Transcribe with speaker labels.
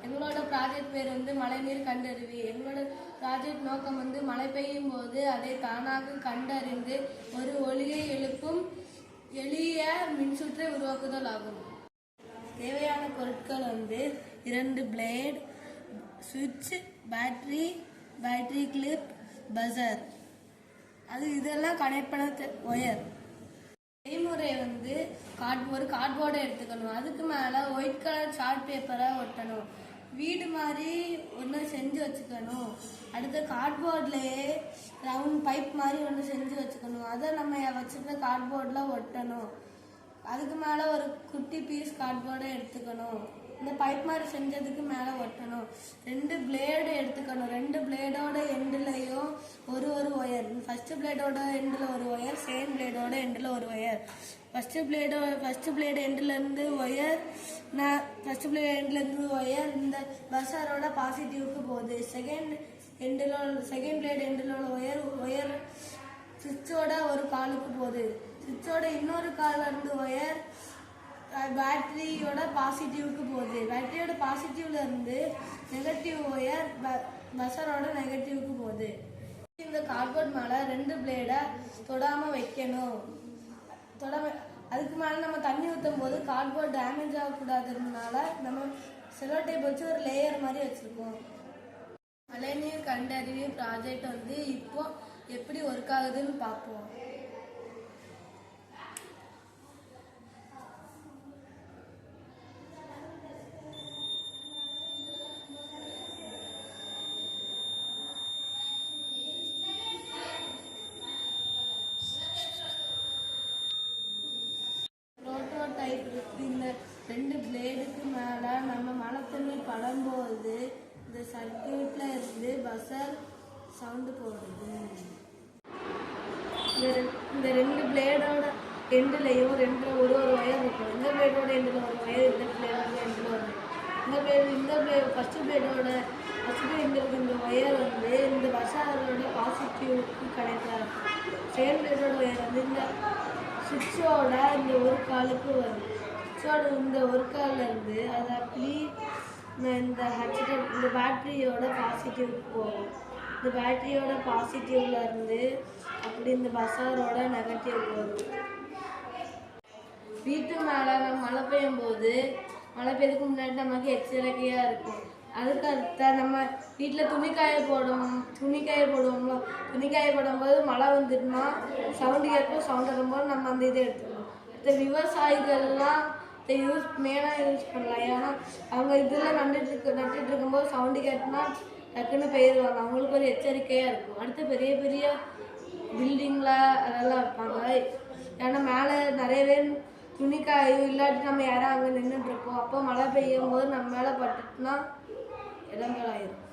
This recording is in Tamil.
Speaker 1: எங்களோட ப்ராஜெக்ட் பேர் வந்து மழைநீர் கண்டறிவி. எங்களோட ப்ராஜெக்ட் நோக்கம் வந்து மழை பெய்யும் போது அதை தானாக கண்டறிந்து ஒரு ஒலியை எழுப்பும் எளிய மின்சுற்றை உருவாக்குதல் ஆகும். தேவையான பொருட்கள் வந்து 2 பிளேட், சுவிட்ச், பேட்டரி கிளிப், பஸர், இதெல்லாம் கனெக்ட் பண்ண ஒயர். செய்முறை வந்து ஒரு கார்ட்போர்டை எடுத்துக்கணும். அதுக்கு மேலே ஒயிட் கலர் சார்ட் பேப்பரை ஒட்டணும். வீடு மாதிரி ஒன்று செஞ்சு வச்சுக்கணும். அடுத்த கார்ட்போர்ட்லேயே ரவுண்ட் பைப் மாதிரி ஒன்று செஞ்சு வச்சுக்கணும். அதை நம்ம வச்சுருக்க கார்ட்போர்டில் ஒட்டணும். அதுக்கு மேலே ஒரு குட்டி பீஸ் கார்ட்போர்டை எடுத்துக்கணும். இந்த பைப் மாதிரி செஞ்சதுக்கு மேலே ஒட்டணும். 2 பிளேடு எடுத்துக்கணும். 2 பிளேடோட எண்டுலையும் ஒரு ஒயர். ஃபர்ஸ்ட் பிளேடோட எண்டில் ஒரு ஒயர், செகண்ட் பிளேடோட எண்டில் ஒரு ஒயர். ஃபர்ஸ்ட் பிளேடு எண்ட்லேருந்து ஒயர், ஃபர்ஸ்ட் பிளேடு எண்ட்லேருந்து ஒயர் இந்த பஸரோட பாசிட்டிவ்க்கு போகுது. செகண்ட் பிளேடு எண்டில் உள்ள ஒயர் சுவிட்சோட ஒரு காலுக்கு போகுது. சுவிட்சோட இன்னொரு காலில் இருந்து ஒயர் பேட்டரியோட பாசிட்டிவ்க்கு போகுது. பேட்டரியோட பாசிட்டிவ்ல இருந்து நெகட்டிவ் ஒயர் பஸரோட நெகட்டிவ்க்கு போகுது. இந்த கார்ட்போர்ட் மேலே 2 பிளேடை தொடாமல் வைக்கணும். அதுக்கு மேலே நம்ம தண்ணி ஊற்றும் போது கார்ட்போர்ட் டேமேஜ் ஆகக்கூடாதுனால நம்ம செலோ டேப் வச்சு ஒரு லேயர் மாதிரி வச்சுருக்கோம். மழைநீர் கண்டறிவு ப்ராஜெக்ட் வந்து இப்போ எப்படி ஒர்க் ஆகுதுன்னு பார்ப்போம். இந்த 2 பிளேடுக்கு மேலே நம்ம மழை தண்ணி படும்போது இந்த சர்க்கியூட்ல இருந்து பஸர் சவுண்டு போடுது. இந்த 2 பிளேடோட எண்டுலையும் ஒரு ஒயர் இருக்கும். இந்த பிளேடோட எண்டில் ஒரு ஒயர், இந்த பிளேடோட எண்டில் ஒரு ஃபர்ஸ்ட் பிளேடோட எண்டில் இந்த ஒயர் வந்து இந்த பஸரோட பாசிட்டிவ்க்கு கனெக்ட் ஆகும். செகண்ட் பிளேடோட ஒயர் வந்து இந்த சுவிட்சோட இந்த ஒரு காலுக்கு வரும். சுவிட்சோட இந்த ஒரு காலில் இருந்து அது அப்படி இந்த பேட்டரியோட பாசிட்டிவ்க்கு போகும். இந்த பேட்டரியோட பாசிட்டிவ்ல இருந்து அப்படி இந்த பஸரோட நெகட்டிவ் வரும். வீட்டு மேலே நம்ம மழை பெய்யும் போது மழை பெய்யறதுக்கு முன்னாடி நமக்கு எச்சரிக்கையாக இருக்கும். அதுக்கு அடுத்த நம்ம வீட்டில் துணி காய போடுவோம்ல, துணி காய போடும்போது மழை வந்துட்டுனா சவுண்டு கேட்கும். சவுண்ட் வரும்போது நம்ம அந்த இதை எடுத்துக்கணும். அடுத்த விவசாயிகள்லாம் இதை மெயினாக யூஸ் பண்ணலாம். ஏன்னா அவங்க இதில் நட்டுட்டு இருக்கும்போது சவுண்டு கேட்டுனா டக்குன்னு பெயருவாங்க. அவங்களுக்கு ஒரு எச்சரிக்கையாக இருக்கும். அடுத்து பெரிய பில்டிங்கில் அதெல்லாம் வைப்பாங்க. ஏன்னா மேலே நிறைய பேர் துணி காயும் இல்லாட்டி நம்ம யாரும் அங்கே நின்றுட்டுருப்போம். அப்போ மழை பெய்யும் போது நம்ம மேலே பட்டுட்டுனா இடங்களாயிரும்.